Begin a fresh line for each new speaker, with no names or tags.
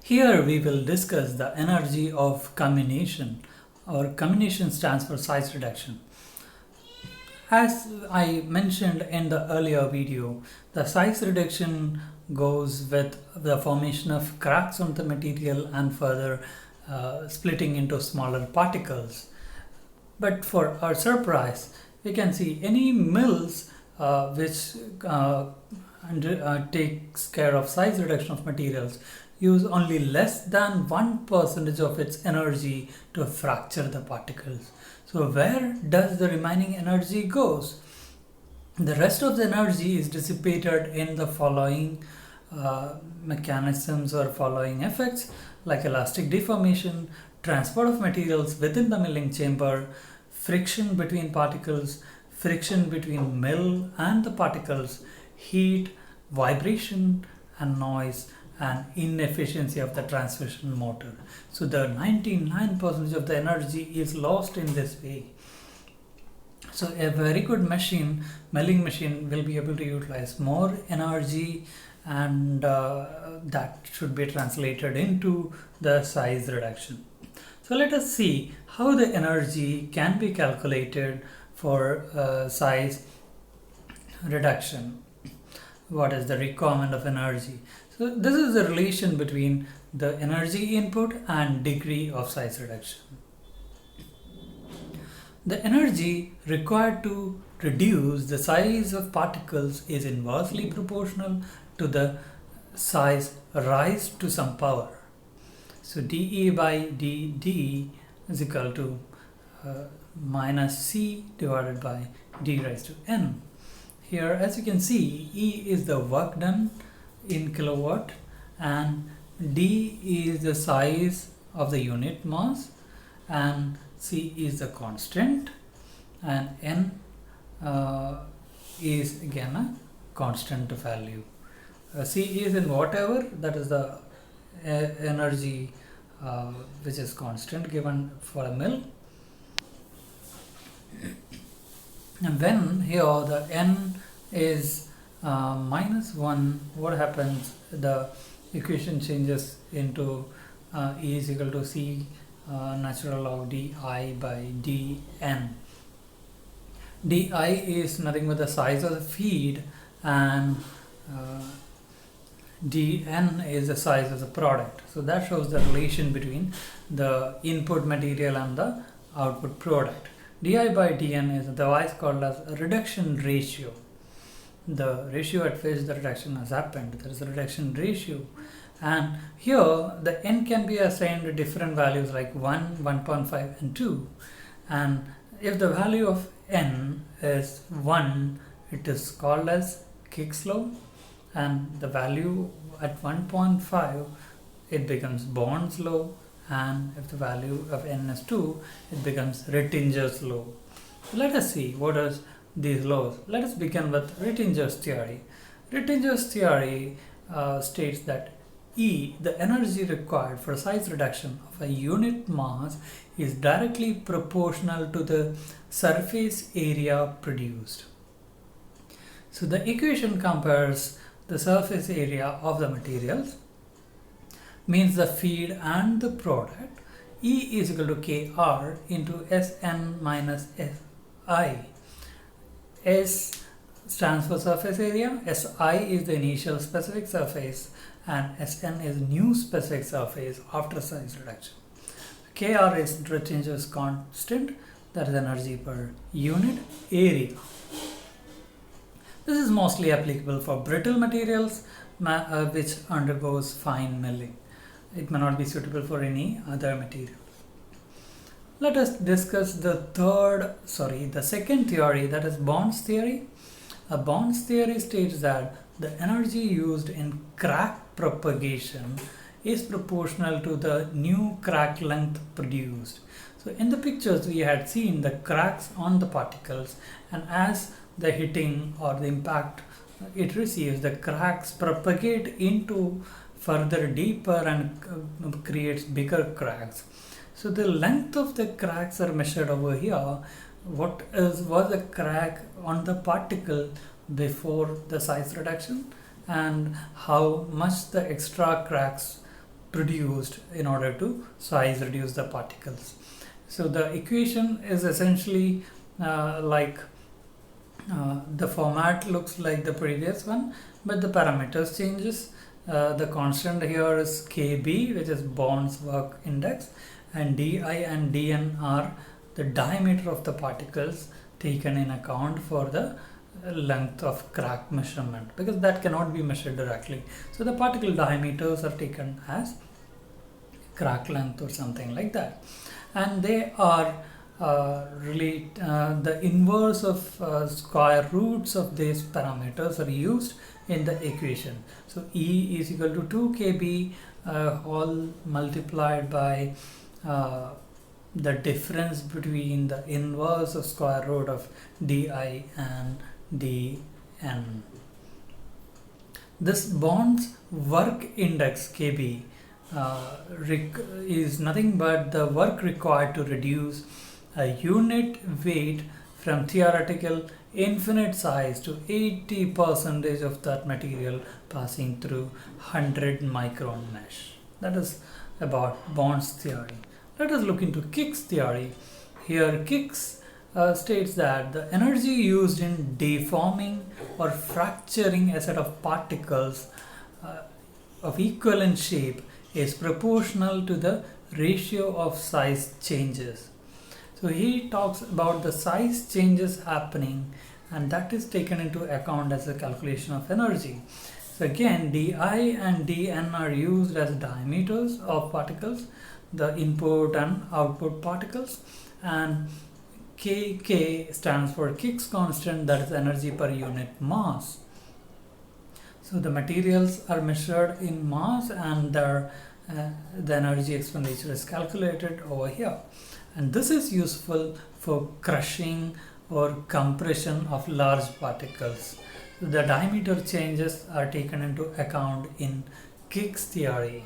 Here we will discuss the energy of comminution, or comminution stands for size reduction. As I mentioned in the earlier video, the size reduction goes with the formation of cracks on the material and further splitting into smaller particles. But for our surprise, we can see any mills which takes care of size reduction of materials use only less than 1% of its energy to fracture the particles. So where does the remaining energy goes? The rest of the energy is dissipated in the following mechanisms or following effects, like elastic deformation, transport of materials within the milling chamber, friction between particles, friction between mill and the particles, heat, vibration and noise, and inefficiency of the transmission motor. So the 99% of the energy is lost in this way. So a very good machine, milling machine, will be able to utilize more energy, and that should be translated into the size reduction. So let us see how the energy can be calculated for size reduction. What is the requirement of energy? So this is the relation between the energy input and degree of size reduction. The energy required to reduce the size of particles is inversely proportional to the size raised to some power. So dE by dt is equal to minus C divided by d raised to n. Here, as you can see, E is the work done in kilowatt and D is the size of the unit mass and C is the constant and N is again a constant value. C is in whatever, that is the energy which is constant given for a mill. And when here the N is minus 1, what happens? The equation changes into E is equal to C natural log di by dN. Di is nothing but the size of the feed and dN is the size of the product. So that shows the relation between the input material and the output product. Di by dN is otherwise called as a reduction ratio. The ratio at which the reduction has happened, there is a reduction ratio. And here the n can be assigned different values like 1, 1.5 and 2. And if the value of n is 1, it is called as Kick's law. And the value at 1.5, it becomes Bond's law. And if the value of n is 2, it becomes Rittinger's law. So let us see what are these laws. Let us begin with Rittinger's theory. Rittinger's theory states that E, the energy required for size reduction of a unit mass, is directly proportional to the surface area produced. So the equation compares the surface area of the materials, means the feed and the product. E is equal to Kr into Sn minus Si. S stands for surface area, Si is the initial specific surface, and Sn is new specific surface after size reduction. Kr is Rittinger's constant, that is energy per unit area. This is mostly applicable for brittle materials which undergoes fine milling. It may not be suitable for any other material. Let us discuss the second theory, that is Bond's theory. Bond's theory states that the energy used in crack propagation is proportional to the new crack length produced. So in the pictures we had seen the cracks on the particles, and as the hitting or the impact it receives, the cracks propagate into further deeper and creates bigger cracks. So the length of the cracks are measured over here. What was the crack on the particle before the size reduction, and how much the extra cracks produced in order to size reduce the particles. So the equation is essentially the format looks like the previous one, but the parameters changes. The constant here is Kb, which is Bond's work index, and Di and Dn are the diameter of the particles taken in account for the length of crack measurement, because that cannot be measured directly. So the particle diameters are taken as crack length or something like that, and they are the inverse of square roots of these parameters are used in the equation. So E is equal to 2 kb all multiplied by the difference between the inverse of square root of di and dn. This Bond's work index Kb is nothing but the work required to reduce a unit weight from theoretical infinite size to 80% of that material passing through 100 micron mesh. That is about Bond's theory. Let us look into Kick's theory. Here Kick's states that the energy used in deforming or fracturing a set of particles of equivalent shape is proportional to the ratio of size changes. So he talks about the size changes happening, and that is taken into account as a calculation of energy. So again, di and dn are used as diameters of particles, the input and output particles, and kk stands for Kick's constant, that is energy per unit mass. So the materials are measured in mass, and the energy expenditure is calculated over here. And this is useful for crushing or compression of large particles. The diameter changes are taken into account in Kick's theory.